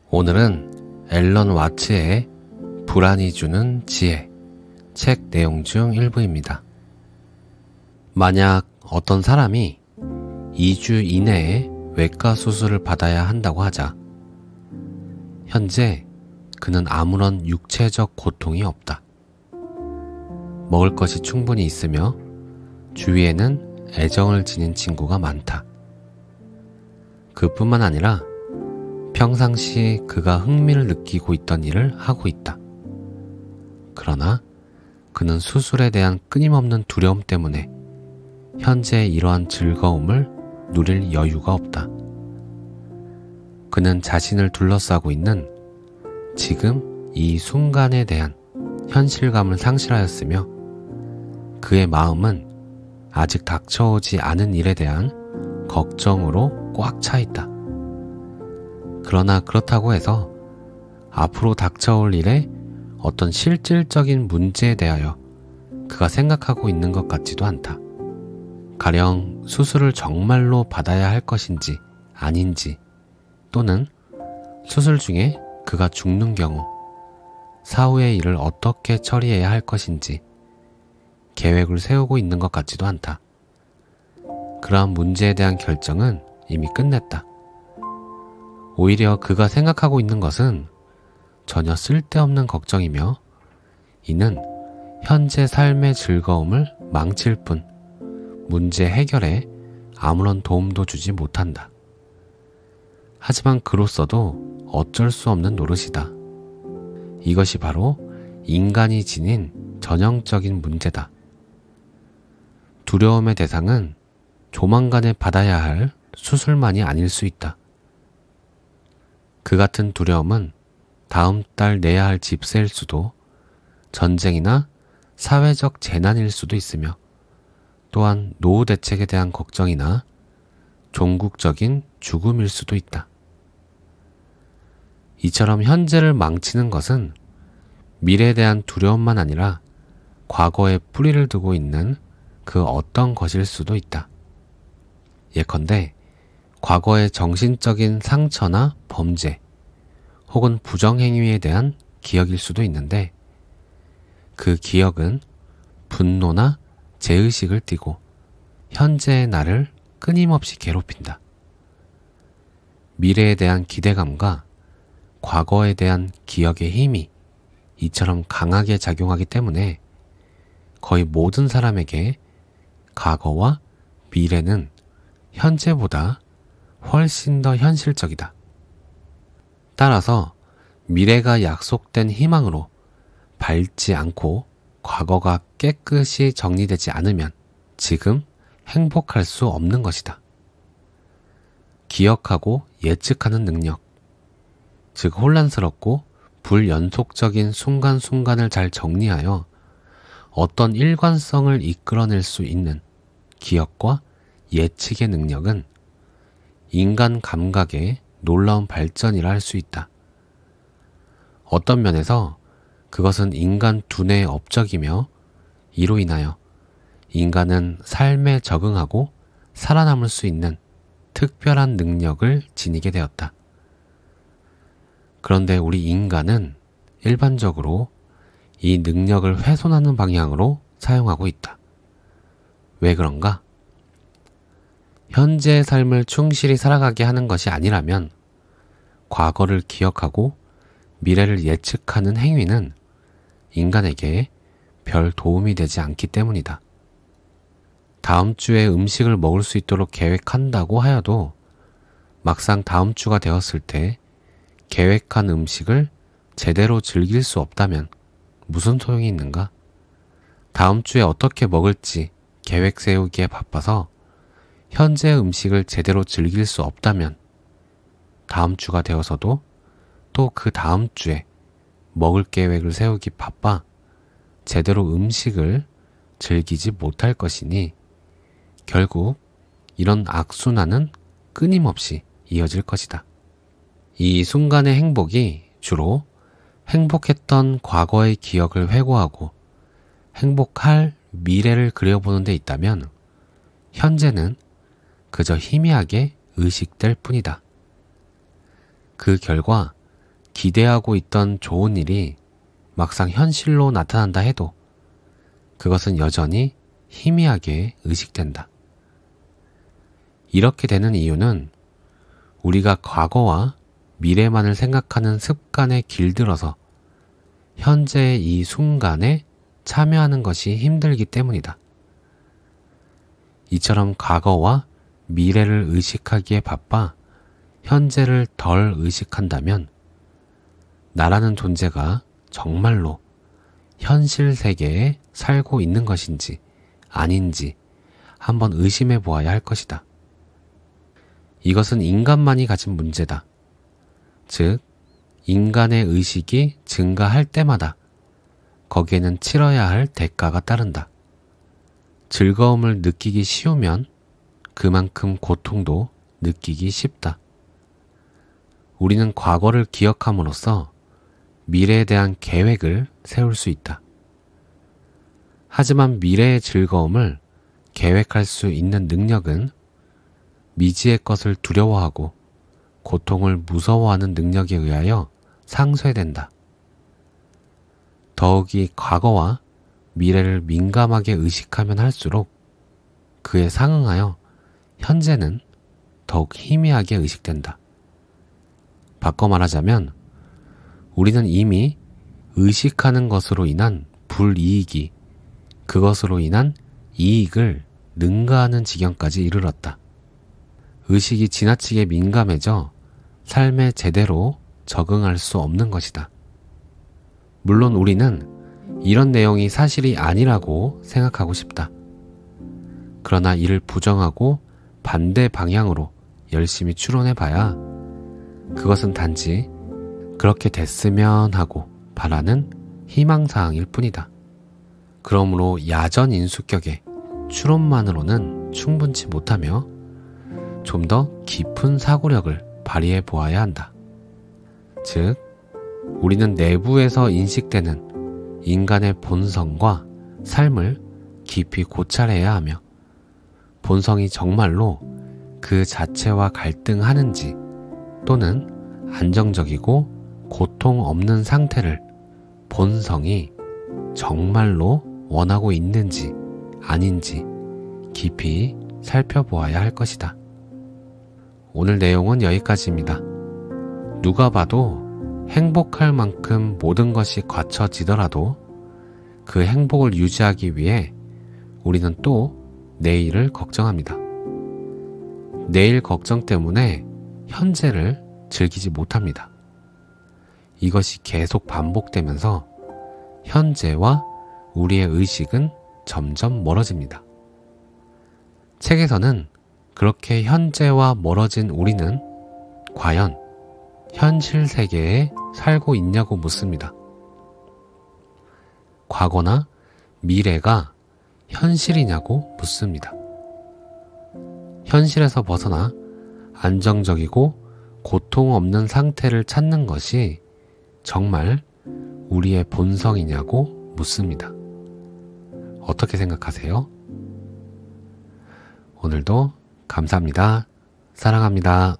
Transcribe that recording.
오늘은 앨런 와츠의 불안이 주는 지혜 책 내용 중 일부입니다. 만약 어떤 사람이 2주 이내에 외과 수술을 받아야 한다고 하자. 현재 그는 아무런 육체적 고통이 없다. 먹을 것이 충분히 있으며 주위에는 애정을 지닌 친구가 많다. 그뿐만 아니라 평상시 그가 흥미를 느끼고 있던 일을 하고 있다. 그러나 그는 수술에 대한 끊임없는 두려움 때문에 현재 이러한 즐거움을 누릴 여유가 없다. 그는 자신을 둘러싸고 있는 지금 이 순간에 대한 현실감을 상실하였으며 그의 마음은 아직 닥쳐오지 않은 일에 대한 걱정으로 꽉 차 있다. 그러나 그렇다고 해서 앞으로 닥쳐올 일에 어떤 실질적인 문제에 대하여 그가 생각하고 있는 것 같지도 않다. 가령 수술을 정말로 받아야 할 것인지 아닌지, 또는 수술 중에 그가 죽는 경우 사후의 일을 어떻게 처리해야 할 것인지 계획을 세우고 있는 것 같지도 않다. 그러한 문제에 대한 결정은 이미 끝냈다. 오히려 그가 생각하고 있는 것은 전혀 쓸데없는 걱정이며 이는 현재 삶의 즐거움을 망칠 뿐 문제 해결에 아무런 도움도 주지 못한다. 하지만 그로서도 어쩔 수 없는 노릇이다. 이것이 바로 인간이 지닌 전형적인 문제다. 두려움의 대상은 조만간에 받아야 할 수술만이 아닐 수 있다. 그 같은 두려움은 다음 달 내야 할 집세일 수도, 전쟁이나 사회적 재난일 수도 있으며 또한 노후 대책에 대한 걱정이나 종국적인 죽음일 수도 있다. 이처럼 현재를 망치는 것은 미래에 대한 두려움만 아니라 과거에 뿌리를 두고 있는 그 어떤 것일 수도 있다. 예컨대 과거의 정신적인 상처나 범죄 혹은 부정행위에 대한 기억일 수도 있는데 그 기억은 분노나 죄의식을 띠고 현재의 나를 끊임없이 괴롭힌다. 미래에 대한 기대감과 과거에 대한 기억의 힘이 이처럼 강하게 작용하기 때문에 거의 모든 사람에게 과거와 미래는 현재보다 훨씬 더 현실적이다. 따라서 미래가 약속된 희망으로 밝지 않고 과거가 깨끗이 정리되지 않으면 지금 행복할 수 없는 것이다. 기억하고 예측하는 능력, 즉 혼란스럽고 불연속적인 순간순간을 잘 정리하여 어떤 일관성을 이끌어낼 수 있는 기억과 예측의 능력은 인간 감각의 놀라운 발전이라 할 수 있다. 어떤 면에서 그것은 인간 두뇌의 업적이며 이로 인하여 인간은 삶에 적응하고 살아남을 수 있는 특별한 능력을 지니게 되었다. 그런데 우리 인간은 일반적으로 이 능력을 훼손하는 방향으로 사용하고 있다. 왜 그런가? 현재의 삶을 충실히 살아가게 하는 것이 아니라면 과거를 기억하고 미래를 예측하는 행위는 인간에게 별 도움이 되지 않기 때문이다. 다음 주에 음식을 먹을 수 있도록 계획한다고 하여도 막상 다음 주가 되었을 때 계획한 음식을 제대로 즐길 수 없다면 무슨 소용이 있는가? 다음 주에 어떻게 먹을지 계획 세우기에 바빠서 현재 음식을 제대로 즐길 수 없다면 다음 주가 되어서도 또 그 다음 주에 먹을 계획을 세우기 바빠 제대로 음식을 즐기지 못할 것이니 결국 이런 악순환은 끊임없이 이어질 것이다. 이 순간의 행복이 주로 행복했던 과거의 기억을 회고하고 행복할 미래를 그려보는 데 있다면 현재는 그저 희미하게 의식될 뿐이다. 그 결과 기대하고 있던 좋은 일이 막상 현실로 나타난다 해도 그것은 여전히 희미하게 의식된다. 이렇게 되는 이유는 우리가 과거와 미래만을 생각하는 습관에 길들어서 현재의 이 순간에 참여하는 것이 힘들기 때문이다. 이처럼 과거와 미래를 의식하기에 바빠 현재를 덜 의식한다면 나라는 존재가 정말로 현실 세계에 살고 있는 것인지 아닌지 한번 의심해 보아야 할 것이다. 이것은 인간만이 가진 문제다. 즉, 인간의 의식이 증가할 때마다 거기에는 치러야 할 대가가 따른다. 즐거움을 느끼기 쉬우면 그만큼 고통도 느끼기 쉽다. 우리는 과거를 기억함으로써 미래에 대한 계획을 세울 수 있다. 하지만 미래의 즐거움을 계획할 수 있는 능력은 미지의 것을 두려워하고 고통을 무서워하는 능력에 의하여 상쇄된다. 더욱이 과거와 미래를 민감하게 의식하면 할수록 그에 상응하여 현재는 더욱 희미하게 의식된다. 바꿔 말하자면 우리는 이미 의식하는 것으로 인한 불이익이 그것으로 인한 이익을 능가하는 지경까지 이르렀다. 의식이 지나치게 민감해져 삶에 제대로 적응할 수 없는 것이다. 물론 우리는 이런 내용이 사실이 아니라고 생각하고 싶다. 그러나 이를 부정하고 반대 방향으로 열심히 추론해봐야 그것은 단지 그렇게 됐으면 하고 바라는 희망사항일 뿐이다. 그러므로 야전 인수격의 추론만으로는 충분치 못하며 좀 더 깊은 사고력을 발휘해 보아야 한다. 즉, 우리는 내부에서 인식되는 인간의 본성과 삶을 깊이 고찰해야 하며 본성이 정말로 그 자체와 갈등하는지 또는 안정적이고 고통 없는 상태를 본성이 정말로 원하고 있는지 아닌지 깊이 살펴보아야 할 것이다. 오늘 내용은 여기까지입니다. 누가 봐도 행복할 만큼 모든 것이 갖춰지더라도 그 행복을 유지하기 위해 우리는 또 내일을 걱정합니다. 내일 걱정 때문에 현재를 즐기지 못합니다. 이것이 계속 반복되면서 현재와 우리의 의식은 점점 멀어집니다. 책에서는 그렇게 현재와 멀어진 우리는 과연 현실 세계에 살고 있냐고 묻습니다. 과거나 미래가 현실이냐고 묻습니다. 현실에서 벗어나 안정적이고 고통 없는 상태를 찾는 것이 정말 우리의 본성이냐고 묻습니다. 어떻게 생각하세요? 오늘도 감사합니다. 사랑합니다.